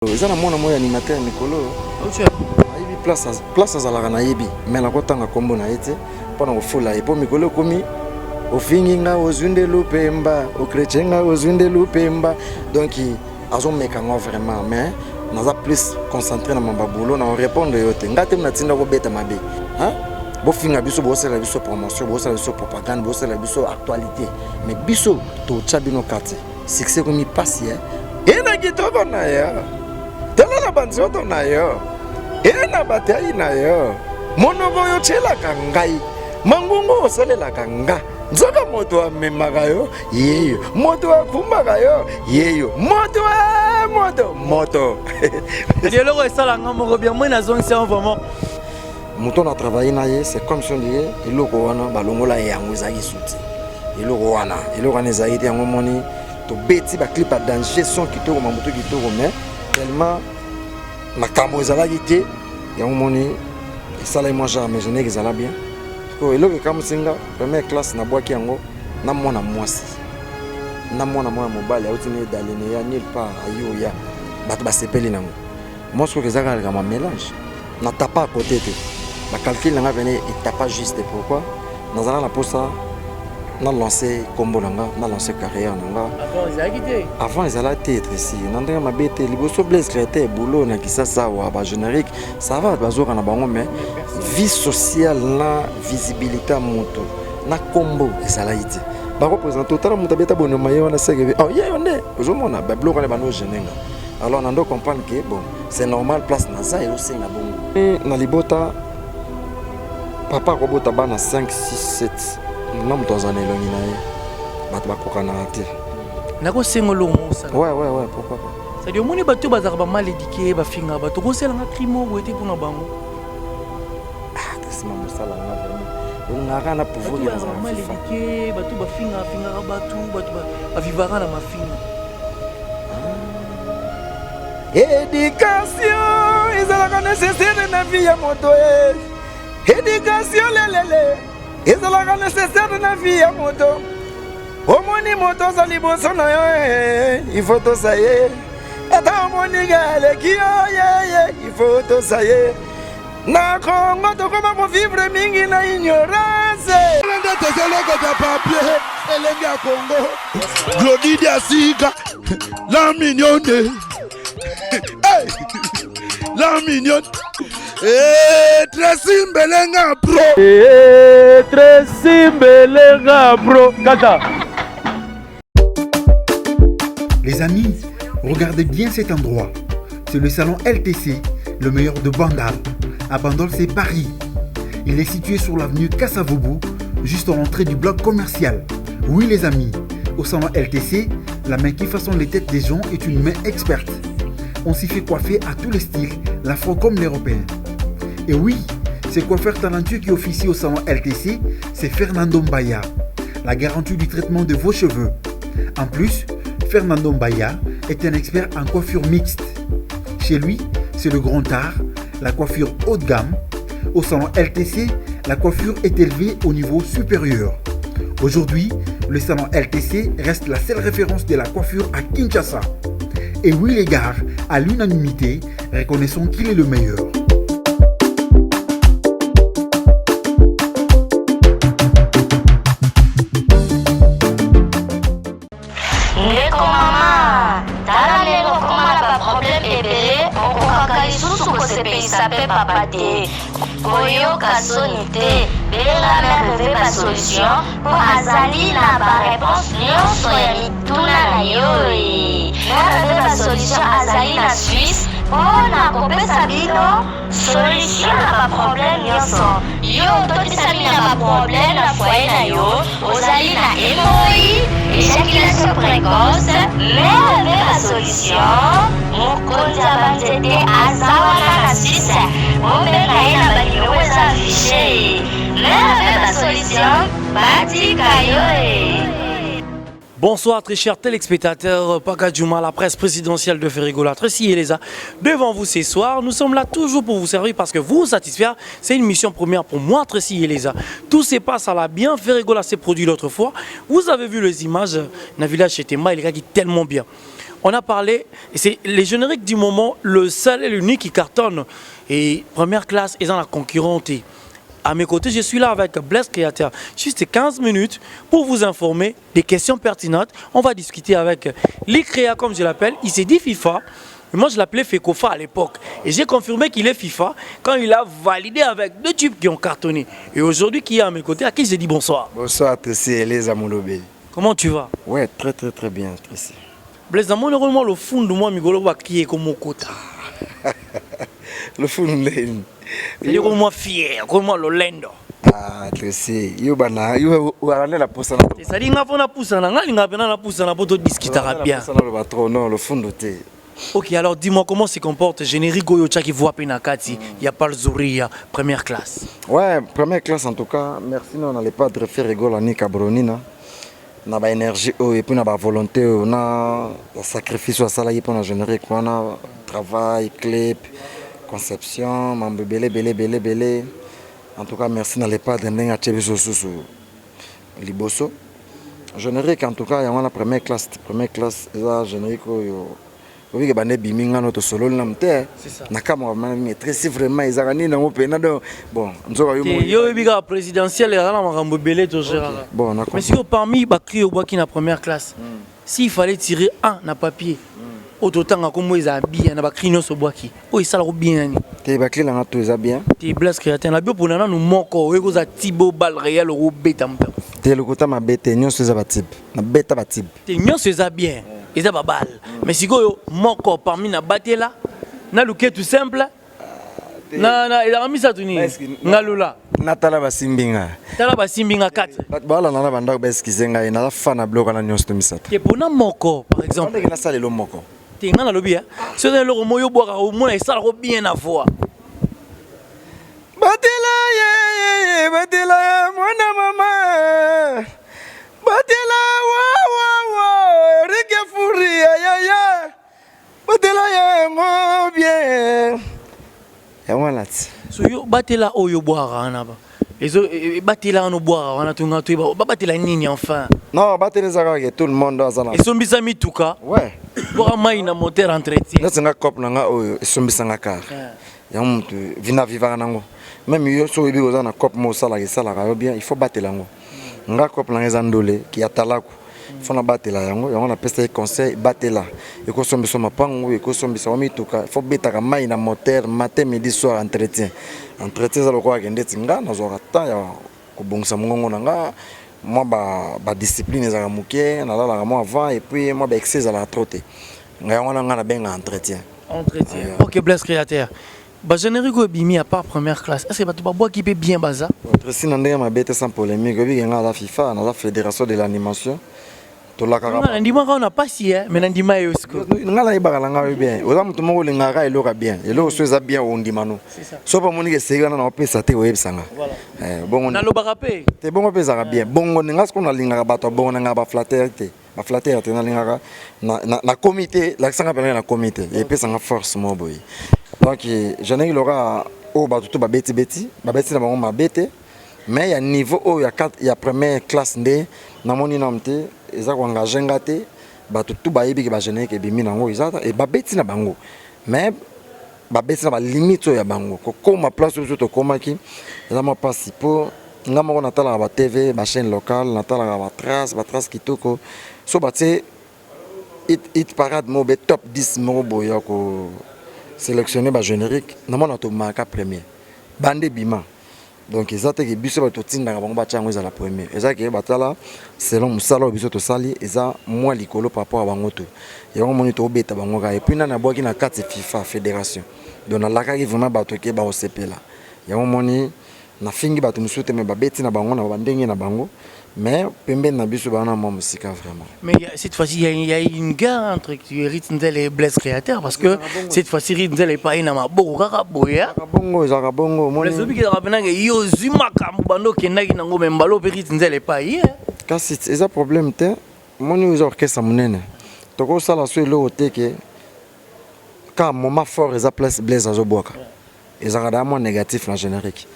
Eza na mwana moya animateur Mikolo. Ayibi place azalaka na yebi mais la kotanga kombo na ete pona kofula epo Mikolo komi ofinginga ozunde lupemba okrechenga ozunde lupemba donc azomeka ngo vraiment mais naza plus concentré na mababulo na répondre yote ngate mna tinda ko beta mabe hein bofinga biso bosela biso promotion bosela biso propagande bosela biso actualité mais biso to chabino kati succès komi passe ena kitoko na ya tala banzoto na yo ena batai na yo monoko yo chela kangai mangungo osalela kanga nzoka moto amemaka yo yeyo moto akumbaka yo yeyo moto dialogue esalanga moko bien moi nazongisa vraiment moto na travailler na ye c'est comme si on dirait eloko wana balongola yango ezaki suti eloko wana ezaki yango moni to beti ba clip à danger son kitoko mamoto kitoko mais tellement makambo ezalaki te yango moni esala moi jamais je n'ai que ça là bien ko eloko comme singa première classe na bwaki yango na mwana mwasi na mwana mobali auti ne dalene ya nulle part ayo ya bato basepeli nango mosko kezaka ka ma mélange na tapa à côté te la calcul nga venait et tapa juste pourquoi nazala na posa na lancé combo nanga na lancé carrière nanga avant ils allaient être ici nandanga mabete liboso blaise créateur boulot na kisasa wa ba générique ça va bazoka na bango mais vie sociale na visibilité moto na combo ezala ite ba représenter tala muta beta bono mayo na sege oh ye yone ozomona ba bloc na bano genenga alors nando comprendre que bon c'est normal place na za et aussi na bongo na libota papa ko bota bana 5 6 7 Nam Tanzanie longi na ye bato bakoka na te nako sengolo mosa ouais pourquoi pas ça dit moni bato bazaka ba mal éduqué ba finga bato ko sela nga crimo ko ete pona bango c'est ma mosala nga vraiment on ngaka na pouvoir ya za mal éduqué bato ba finga bato ba vivara na mafinga éducation ezalaka nécessaire na vie ya moto éducation lelele ezalaka nécessaire na vie ya moto omoni moto ozali liboso na yo il faut tosaye ata omoni galeki yo il faut tosaye na Congo tokoma kovivre mingi na ignorance nde tozoloko ja papier elenge ya Congo glodidi asika la mignonne la mignonne Tracy Mbelenga bro Tracy Mbelenga bro Kata. Les amis, regardez bien cet endroit. C'est le salon LTC, le meilleur de Bandal. À Bandal, c'est Paris. Il est situé sur l'avenue Kassavoubou, juste à l'entrée du bloc commercial. Oui les amis, au salon LTC, la main qui façonne les têtes des gens est une main experte. On s'y fait coiffer à tous les styles, l'afro comme l'européen. Et oui, ce coiffeur talentueux qui officie au salon LTC, c'est Fernando Mbaya, la garantie du traitement de vos cheveux. En plus, Fernando Mbaya est un expert en coiffure mixte. Chez lui, c'est le grand art, la coiffure haut de gamme. Au salon LTC, la coiffure est élevée au niveau supérieur. Aujourd'hui, le salon LTC reste la seule référence de la coiffure à Kinshasa. Et oui les gars, à l'unanimité, reconnaissons qu'il est le meilleur. Sape papa te koyoka soni te bela merveille ba solution po azali na ba réponse nyonso ya mituna na yo merveille ba solution azali na Suisse pona kopesa bino solution na ba problème nyonso yo tokisami na ba problème na foyer na yo ozali na hémorroïde éjaculation précoce merveille ba solution mokonzi ya banzete azawana na Suisse ombeka ye na banimero eza affiché merveille ba solution batika yo Bonsoir très chers téléspectateurs, Pakadjouma, la presse présidentielle de Ferrigola, Tracy Eleza, devant vous ce soir. Nous sommes là toujours pour vous servir parce que vous satisfaire, c'est une mission première pour moi, Tracy Eleza. Tout se passe à la bien, Ferrigola s'est produit l'autre fois. Vous avez vu les images, Navila Chetema, il est tellement bien. On a parlé, c'est les génériques du moment, le seul et l'unique qui cartonne. Et première classe, ils ont la concurrente. À mes côtés, je suis là avec Blaise Créateur. Juste 15 minutes pour vous informer des questions pertinentes. On va discuter avec l'ICREA, comme je l'appelle. Il s'est dit FIFA. Moi, je l'appelais FECOFA à l'époque. Et j'ai confirmé qu'il est FIFA quand il a validé avec 2 tubes qui ont cartonné. Et aujourd'hui, qui est à mes côtés, à qui j'ai dit bonsoir. Bonsoir, Tracy Eleza Moulobe. Comment tu vas? Ouais, très très très bien, Tracy. Blaise, normalement, le fond de moi, Migolo, qui est comme mon côté. Le fond de C'est-à-dire comme moi fier, comme moi le lendo. Ah, Tracy, yo bana, yo warane la posa na. C'est-à-dire nga fona poussa na nga linga pena na poussa na poto discuter bien. Le patron, non, le fond de thé. Ok, alors dis-moi comment se comporte Générique Goyocha qui voit Penakati, il y a pas le Zouria, première classe. Ouais, première classe en tout cas. Merci, non, on n'allait pas de faire rigolo à Nika Bronina. On a l'énergie et puis on a la volonté, on a le sacrifice à ça pour la générique, on a travail, clip, conception, mambo belé. En tout cas, merci n'allez pas de n'enga tchébi sur Liboso. Générique en tout cas, il y a la première classe, la générique oui, que bande biminga notre solo namte. Na kama maîtrise vraiment izarani na mopena do. Bon, nzoka yo biga présidentiel et la makambo belé to gérard. Bon, on a mais si parmi bakri au boki na première classe, s'il fallait tirer un na papier, autant comme ils bien na bakri no so boki. Oh, ça la bien. Te bakri la to za bien. Te Blaise Créateur la bio pour nana nous moko, eko za Thibaut bal réel au beta mpa. Te le kota ma bete nyonso za batib. Na beta batib. Te nyonso za bien. Et ça babal. Mais si go mon corps parmi na batela, na luke tout simple. Na il a mis ça tuni. Ngalula. Natala basimbinga. Tala basimbinga 4. Bala na banda beski zenga ina fa na bloka na nyonso misata. Ke pona moko par exemple. On a salé le moko. Te ngana lobi ya. Ce c'est le moyo boka au mona ça la bien à voir. Batela ye batela mwana mama. Batela wa rike furi ya batela ye mo bien ya wala so yo batela oyo boara na ba ezo batela no boara wana tunga tu ba batela nini enfin non batela zaka que tout le monde azana esombisa mituka ouais boara mai na moteur entretien na singa cop na nga oyo esombisa nga car ya mutu vina vivaka nango même yo so ebi ozana cop mo sala ka bien il faut batela ngo nga cop na nga ndole ki atalako fona batela yango na pesa conseil batela eko sombiso mapango eko sombiso mituka faut betaka mai na moteur matin midi soir entretien za lokwa kende tinga na zoka ta ya kobongisa mongongo na nga moi ba discipline za muke na la moi avant et puis moi ba excès à la trotte nga yango na nga na benga entretien. OK, Blaise Créateur. Ba générique bimi à part première classe. Est-ce que ba tu ba bois qui peut bien baza? Tracy nandé ma bête sans polémique bi nga la FIFA na la fédération de l'animation. Ndima ka na pasi mais ndima yo sko ngala ibaka nga bien oza mutu moko lingaka eloka bien eloko so eza bien ondima no so pa moni ke segana na opesa te oyebisanga bongo na lobaka pe te bongo pesa bien bongo ninga sko na lingaka bato bongo nga ba flatter te na lingaka na comité la sanga pena na comité et pesa nga force mo boy donc je n'ai lora o bato to ba beti na bango ma bete mais il y a niveau o il y a première classe ndé na moni namte eza ko engager ngate bato tout ba yebi ke ba jeune ke bimi nango izata et ba beti na bango mais ba beti na ba limite ya bango ko koma place où to koma ki eza ma passe pour nga moko natala ba TV ba chaîne locale natala ba trace kitoko so ba te it parade mo be top 10 mo boya ko sélectionner ba générique na mona to marka premier bande bima. Donc ils ont été biso ba totinda bango ba chango za la premier ezaki batala selon musala biso to sali eza moi likolo par rapport à bango to yango moni to beta bango ka et puis na boki na carte FIFA fédération donc na laka ki vraiment ba to ke ba osepela yango moni na fingi ba to musute me ba beti na bango na ba ndenge na bango mais pembe na biso ba na mo musika vraiment. Mais cette fois-ci il y a une guerre entre Ritndel et Blaise Créateur parce que cette fois-ci Ritndel est pas ina maboko kaka boya bongo za bongo moni Blaise bi ka bana ke yo zimaka mbando kendaki nango membalo pe Ritndel est pas hier kasi eza problème te moni uza orchestre munene toko sala so lo oteke ka moment fort eza place Blaise azoboka eza da mo négatif na générique.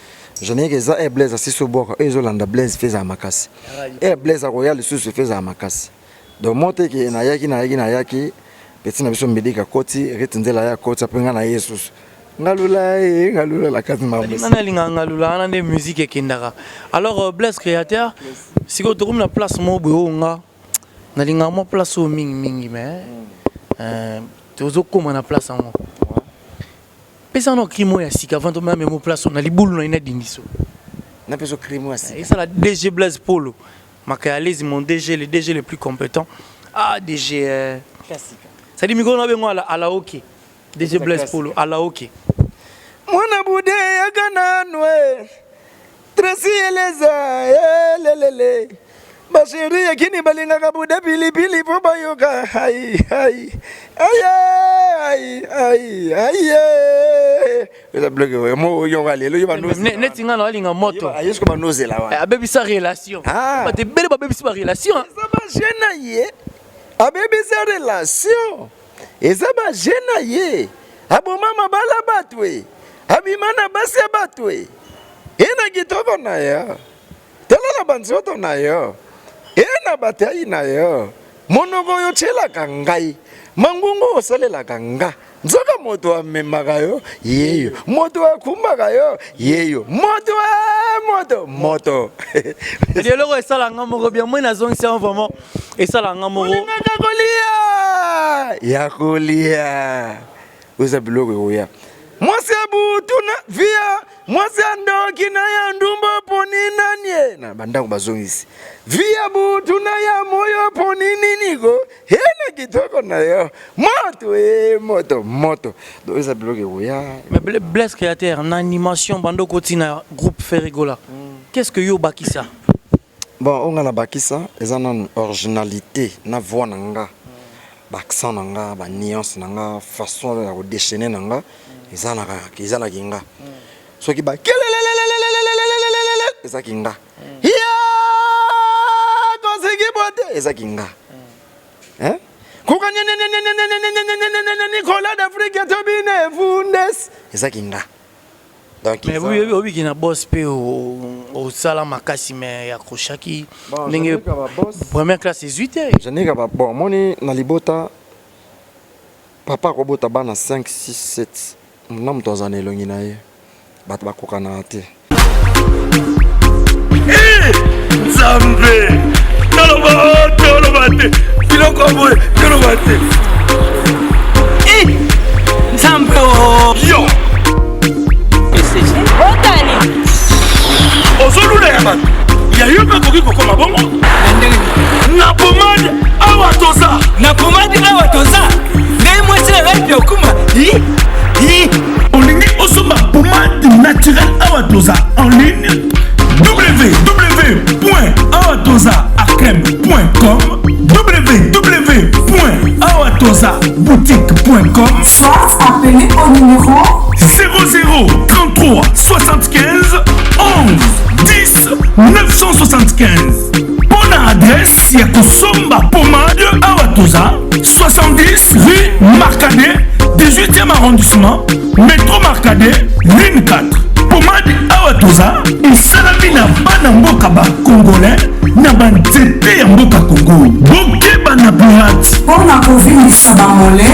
Je n'ai que ça, Blaise à Sissoboka, et Zolanda Blaise fait à Makassi. Et Blaise à Royal, le sous fait à Makassi. Donc, monter qui est Nayaki, petit na biso mbedika koti retinzela ya koti apenga na yesus ngalula la kati mabos nana linga ngalula na de musique ekendaka alors Blaise créateur siko to na place mo boyonga na linga mo place o mingi mais tozo koma na place ngo pesa no crimo ya sika avant to même mo place na libulu na ina dingiso na peso crimo ya sika et ça la DG Blaise Polo Makayalezi mon DG le DG le plus compétent DG ça dit micro na bengo ala OK DG Blaise Polo ala OK mwana bude ya gananwe Tracy eleza lelele bashiri yakini balinga kabude pilipili po bayoka ai eza bloke mo yoga lelo yo banoze netinga na linga moto ayesko banoze la wa abebi sa relation ba te bele ba bebi sa relation eza ba jena ye abebi sa relation eza ba jena ye abo mama bala batwe abimana basi batwe ena kitoko na yo tela banzoto na yo ena batai na yo monoko yo chela kangai mangungo osalela kanga nzoka moto amemaka yo yeyo moto akumaka yo yeyo moto lelo esala nga moko bien moi nazongisi vraiment esala nga moko ngaka kolia ya kolia uza biloko oya mwasi abutuna via mwasi andoki na ya ndumbo poni nanye na bandako bazongisi via butuna ya moyo poni niniko hena kitoko na yo moto do uza biloko oya mais Blaise créateur en animation bando kotina groupe Ferregola qu'est-ce que yo bakisa bon on a bakisa eza na originalité na voix nanga accent nanga ba nuance nanga façon ya déchaîner nanga ezana kinga soki ba eza kinga ya konseki bote eza kinga hein kokanya Nicolas d'Afrique tobine fundes eza kinga donc mais oui qui na boss pe au sala makasi mais ya koshaki ndenge première classe 18 je n'ai pas bon moni na libota papa ko bota bana 5 6 7 na mtu azana elongi na ye bato bakokana te Nzambe toloba te biloko boye toloba te Nzambe yo otani ozolula ya bato yayo mpe koki kokoma bongo na pomade awa toza ngai mwasi na ngai mpe okuma olingi osomba pomade naturelle awa toza en ligne www.awatozaacrem.com www.awatozaboutique.com Soit appelé au numéro 00 33 75 11 10 975. Bonne adresse, il y a Kosomba Pomade Awatoza 70 rue Marcadet 18e arrondissement métro Marcadet ligne 4. Pomade Awatoza et Salamina Banamboka Congolais na nzete ya mboka Congo bokeba na pirate mpona kovingisa bamole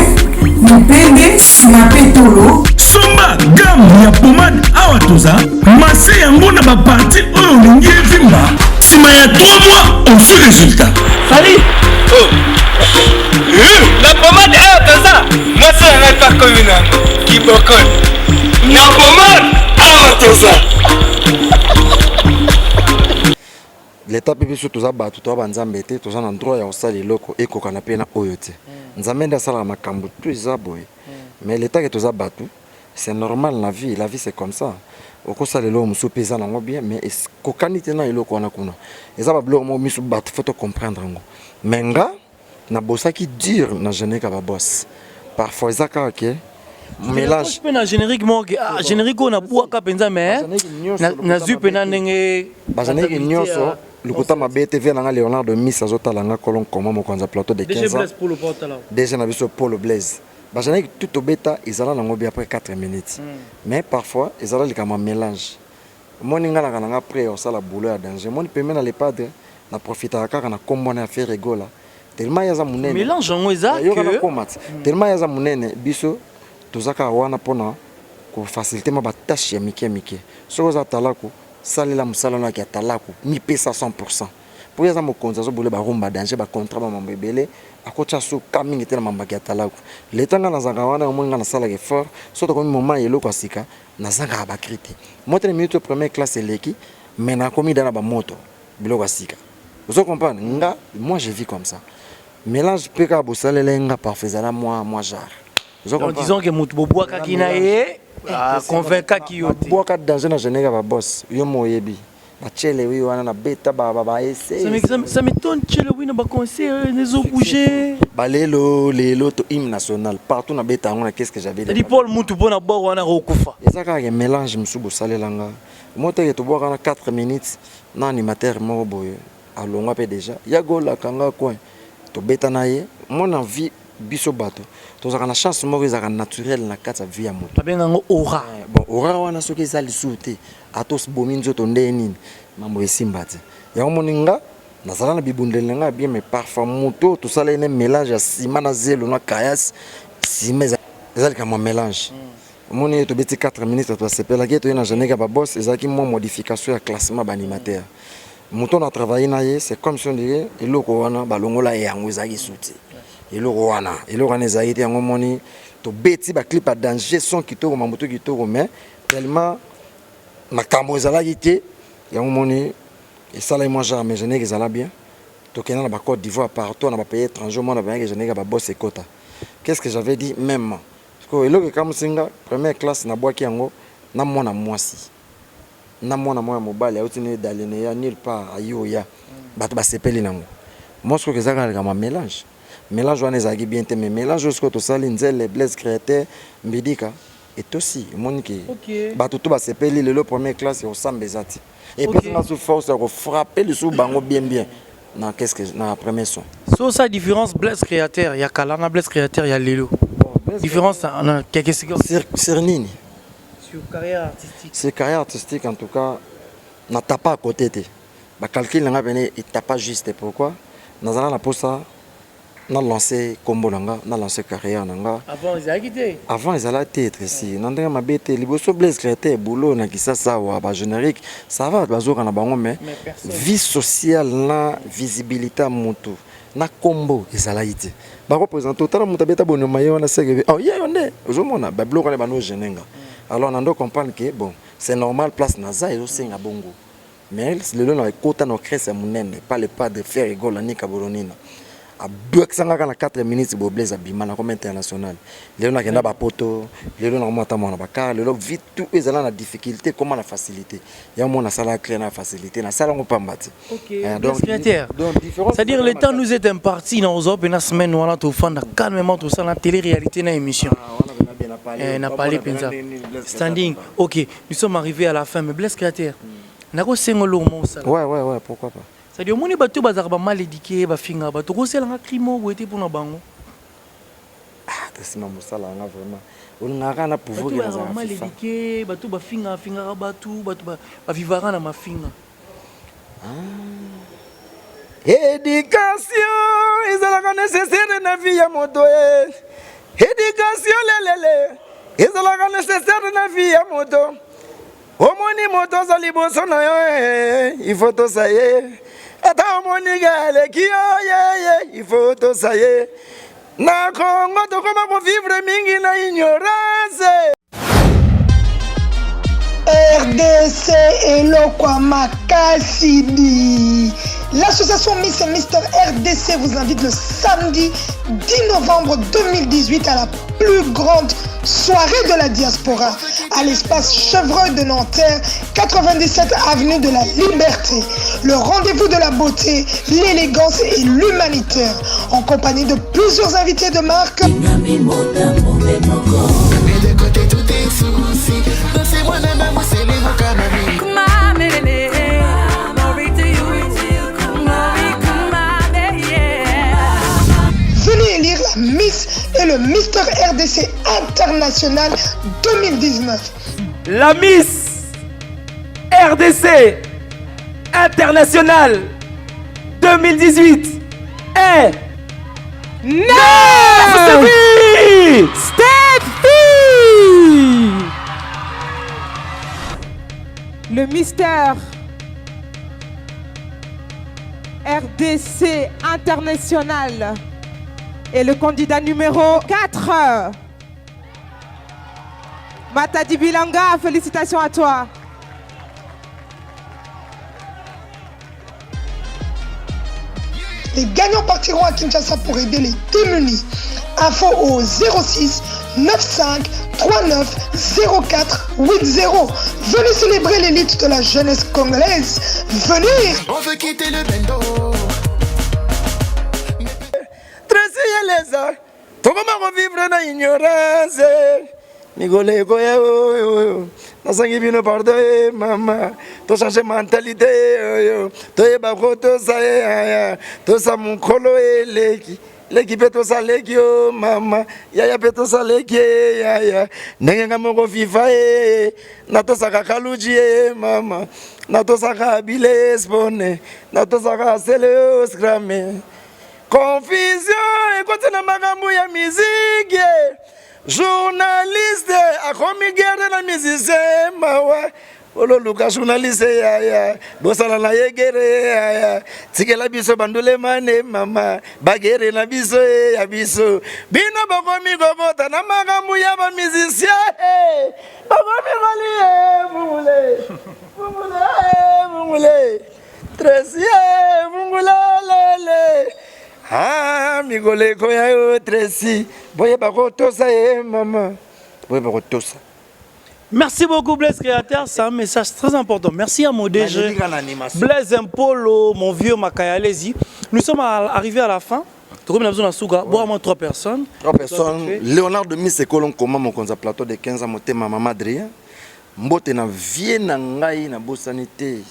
mipende nsima mpe tolo somba gamme ya pomade awa toza mase yango na baparti oyo olingi evimba nsima ya 3 mois osu résultat fali na pomade awa toza mwasi na ngai pakomi nango kibokol na pomade awa toza l'état pe biso toza bato toza banzambe te toza na droit ya kosala eloko ekokana mpe na oyo te nzambe nde asalaka makambo to eza boye mais l'état ke toza bato c'est normal na vie la vie c'est comme ça okosala eloko mosusu mpe eza nango bien mais kokani te na eloko wana kuna eza babiloko moko miso bato fo tocomprendre yango mais nga nabosaki dire na générique ya baboss parfois eza kaka ke mélange mpe na générique moko générique oyo nabwaka mpenza mais nazwi mpena ndenge bagénérique nyonso lokuta mabe tv nanga Leonardo Miss azotala nga kolon koma mokonza plateau de 15 ans déjà na biso Paul Blaise bagénérique tout obeta ezala nango bien après 4 minutes mais parfois ezala likama mélange moni nga nanga après osala boulot ya danger moni pemena le padre na profitaka kaka na kombo na faire rigola tellement yaza munene mélange en oza que tellement yaza munene biso tozaka wana pona ko faciliter ma tâche ya mike so oza talako salela musala na ki talako mi pesa 100% pour yaza mokonza zo bole ba rumba danger ba contrat ba mambo ebele akocha so kamingi tena mamba ki talako letanga na zanga wana omonga na sala effort so to komi moment yelo kwa sika na zanga ba kriti motre minute première classe eleki mais na komi dana ba moto biloko sika vous comprenez nga moi je vis comme ça mélange peka bosalele nga parfaisala moi genre en disant que mutu boboa kakina ye convaincre ki yote boa ka danger na jenega ba boss yo moyebi ba chele wi wana na beta ba essayer ça m'étonne chele wi na ba concert les ont bougé balelo to hymne national partout na beta ngona qu'est-ce que j'avais dit Paul mutu bona bo wana rokufa ezaka ke mélange msubo salelanga moto to boa kana 4 minutes na animateur mo boye alonga pe déjà yagola kanga coin to beta na ye mon envie biso bato tozaka na chance moko ezaka naturel na kati ya vie ya moto babengango aura bon aura wana soki eza lisusu te atos bomi nzoto nde nini mambo esimba te yango moninga nazala na bibundeli nga bien mais parfois moto tosala ene mélange ya sima na zelo na kayas sima ezalika mwa mélange omoni tobeti 4 minutes tosepelaki toye na janeka baboss ezalaki mwa modification ya classement baanimateur moto na travailler na ye c'est comme si on dirait eloko wana balongola ye yango ezalaki suti eloko wana ezalaki te yango moni tobeti baclip ya danger son kitoko mamoto kitoko mais tellement makambo ezalaki te yango moni esalaki mwa genre mais jeneke ezala bien tokenda na bacote d'ivoire partout na bapays étranger mona bayaki jeneke baboss ekota qu'est-ce que j'avais dit même parce que eloko ekamosinga première classe nabwaki yango na mwana mwasi na mwana moya mobali auti ne dalene ya nulle part ayoya bato basepeli nango mosko kezaka kama mélange wana ezalaki bien te mais mélange osko tosali nzele Blaise Créateur mbidika et aussi moniki bato to basepeli lelo première classe osamba ezati et puis na sous force ya frapper le sous bango bien na qu'est-ce que na premier son so sa différence Blaise Créateur ya kalana Blaise Créateur ya lelo différence en quelque chose sur nini sur carrière artistique. C'est carrière artistique en tout cas n'a pas à côté te. Ba calcul nga bene et pas juste pourquoi nazala na posa na lancé combo nanga na lancé carrière nanga. Avant ils allaient être ici. Nandanga mabete liboso Blaise Créateur boulot na kisasa wa ba générique ça va bazoka na bango mais vie sociale na visibilité moto na combo ezala ite. Ba représenter tala mutabeta bono mayo na sege. Oh yeah yonde ozomona ba bloc na bano genenga. Alors on doit comprendre que bon, c'est normal place naza et aussi na bongo. Mais le long na kota no crèce munene, pas le pas de faire rigole ni kabolonina. A buexanga na 4 minutes bo Blaise abima na comme international. Le long na kenda ba poto, le long na mota mona ba car le long vite tout ezala na difficulté comment la facilité. Ya mo na sala clair na facilité na sala ngo pambati. OK. Donc différence. C'est-à-dire le temps nous est imparti dans aux na semaine wala to fanda calmement tout ça na télé-réalité na émission. N'a pas les standing. Ok, nous sommes arrivés à la fin, mais Blaise Créateur. Nako sengolo mo ça. Ouais, pourquoi pas. C'est-à-dire moni bato bazarba mal éduqué, ba finga bato ko sela crimo ou était pour na bango. Ah, c'est ma mosala nga vraiment. On ngaka na pouvoir que na mal éduqué, bato ba finga bato ba vivara na mafinga. Éducation, ezalaka nécessaire na vie ya moto. Éducation lelele. Ezalaka nécessaire na vie ya moto. Omoni moto za liboso na yo il faut to saye. Ata omoni gale ki yo il faut to saye. Na Congo to koma ko vivre mingi na ignorance. RDC Elokwa Makasidi. L'association Miss et Mister RDC vous invite le samedi 10 novembre 2018 à la plus grande soirée de la diaspora à l'espace Chevreuil de Nanterre, 97 avenue de la Liberté. Le rendez-vous de la beauté, l'élégance et l'humanitaire en compagnie de plusieurs invités de marque. Venez élire la Miss et le Mister RDC International 2019. La Miss RDC International 2018 est Le mystère RDC International et le candidat numéro 4. Matadi Bilanga, félicitations à toi. Les gagnants partiront à Kinshasa pour aider les démunis. Info au 06 95 39 04 80. Venez célébrer l'élite de la jeunesse congolaise. Venez. On veut quitter le bendo. Tracy Eleza, comment revivre dans l'ignorance? Migole koya oyo, nasangi bino pardon mama, to changer mentalité oyo, to yeba koto sa ya, to sa mukolo eleki. Leki peto sa leki yo mama, yaya peto sa leki yaya, ndenge nga moko fifa nato sa kakaluji mama, nato sa kabile espone, nato sa kasele oskrame. Confusion écoute na makambo ya musique. Journaliste akomi guerre na musicien mawa. Olo luka journaliste ya bosala na yegere ya tikela biso bandule mane mama bagere na biso ya biso bino bakomi gobota na makambo ya ba musicien bakomi goli mumule Tracy mumule lele. Ah, migole koya yo Tracy. Boye bako tosa maman. Boye bako tosa. Merci beaucoup Blaise Créateur, c'est un message très important. Merci à mon DG Blaise Impolo, mon vieux Makayalezi. Nous sommes arrivés à la fin. Nous avons besoin de 3 personnes. 3 personnes. Léonard de Misekolo Koma mon konza plateau de 15 ans moté maman Adrien. Mbote na vie na ngai na bosanité.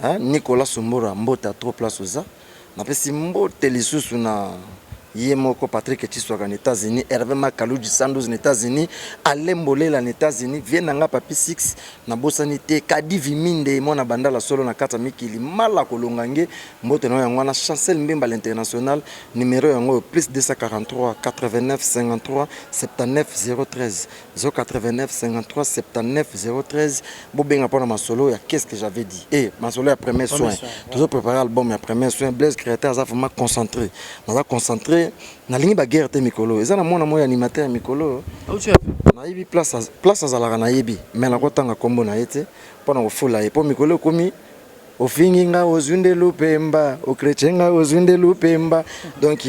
Hein, Nicolas Sombora mbote à 3 places oza. Na pesi mbote lisusu na Yemoko Patrick Chiswaka aux États-Unis, Hervé Makalouji Sandoz aux États-Unis, Alain Bolela aux États-Unis, Vienanga Papi 6 na bosanité, Kadi Viminde mona bandala solo na kata mikili mala kolongange mbote no yango na Chancel Mbemba l'international numéro yango plus 243 89 53 79 013 089 53 79 013 bobenga pona masolo ya qu'est-ce que j'avais dit masolo ya premier soin toujours préparer album ya premier soin Blaise Créateur a vraiment concentré na lingi ba guerre te mikolo eza na mona moya animateur mikolo na yibi place azalaka na yibi mais na kotanga kombo na yete pona kofula epo mikolo komi ofinginga ozunde lupemba okrechenga ozunde lupemba donc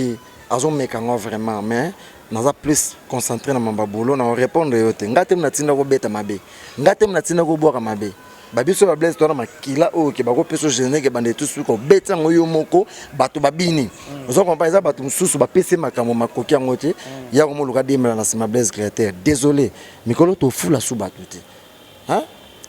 azo mekango vraiment mais naza plus concentré na mambabolo na répondre yote ngate mnatinda ko beta mabe ngate mnatinda ko boka mabe babiso ba Blaise tona makila o ke bako peso jeune ke bande tout suko beta ngoyo moko bato babini ozo comprendre bato mususu ba pese makambo makoki ngote ya ko moluka dimela na sima Blaise Créateur désolé mikolo to fula su bato te hein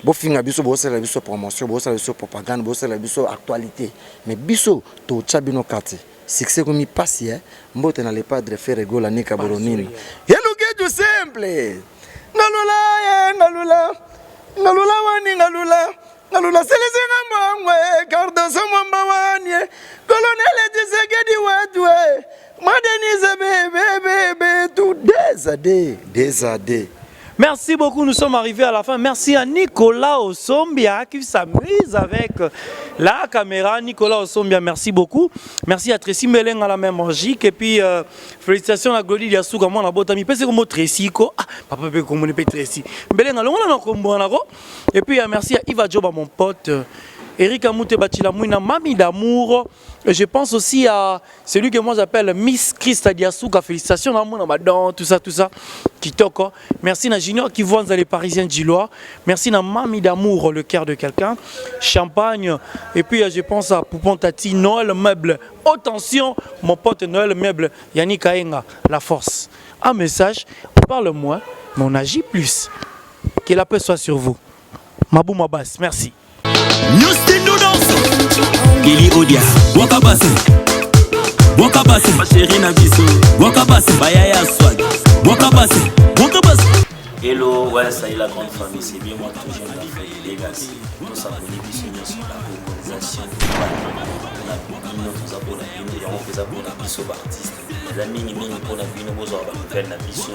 bo finga biso bo sala biso promotion bo sala biso propagande bo sala biso actualité mais biso to chabino kati succès comme il passe mbote na le padre Ferrego la nika boronini yeluke du simple ngalula Ngalula wani ngalula selesenga mwangwe kardoso mwamba wanye kolonele Tshisekedi watwe madenize bebe tout des années. Merci beaucoup, nous sommes arrivés à la fin. Merci à Nicolas Osombia qui s'amuse avec la caméra. Nicolas Osombia, merci beaucoup. Merci à Tracy Meleng à la même magique. Et puis, félicitations à Glody Diasouka, moi, on a botami. C'est comme Tracy, papa, comme on est Tracy. Meleng, et puis, merci à Iva Joba, mon pote. Eric Amoute Bachilamouina, Mami d'amour. Et je pense aussi à celui que moi j'appelle Miss Christa Diasouka. Félicitations à mon madame, tout ça. Kitoko. Merci à Junior qui voit dans les Parisiens Gillois. Merci à Mami d'amour, le cœur de quelqu'un. Champagne. Et puis je pense à Poupon Tati, Noël Meuble. Attention, mon pote Noël Meuble, Yannick Aenga, la force. Un message, on parle moins, mais on agit plus. Que la paix soit sur vous. Mabou Mabas, merci. Kili Odia, Wakabase, ma chérie Nabiso, Wakabase, Bayaya Swag, Wakabase. Hello, ouais, ça y est la grande famille, c'est bien moi toujours la famille Legacy. Tout ça pour les sur la organisation on fait ça pour la mission artiste. Les amis, pour la mission, vous avez fait la mission,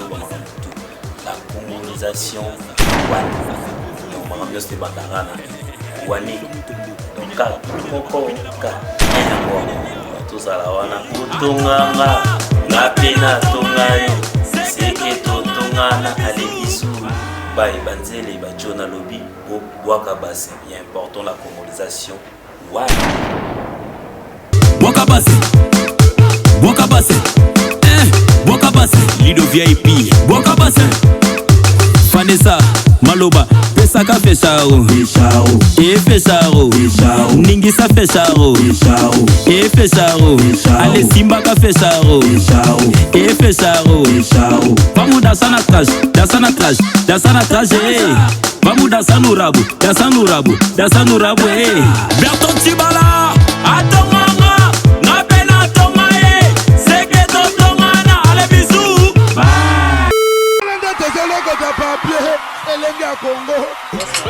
la colonisation. On va bien se battre à Wani. Donc, tout ça là, on a Tonganga, la pena Tongayo, c'est que Tongana, allez, bisous. Bye, Banzele, Bachona Lobby, Wakabasi. Il est important la colonisation. Ouais. Wakabasi, Wakabasi, Wakabasi, Lido VIP, Wakabasi, Vanessa, Maloba, Pesaka Fecharo, Fecharo, Ningisa Fecharo, Fecharo, Ale Simbaka Fecharo, Fecharo, vamos dançar na traje, vamos dançar no rabo, Berton Tibala, Atomanga, na pena Tomae, Seketo Tomana, ale bisous,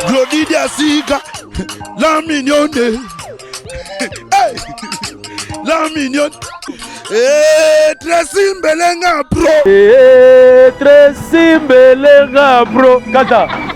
Glodidia Siga, la mignonne, hey, la mignonne, Tracy Mbelenga bro, Tracy Mbelenga bro, Kata.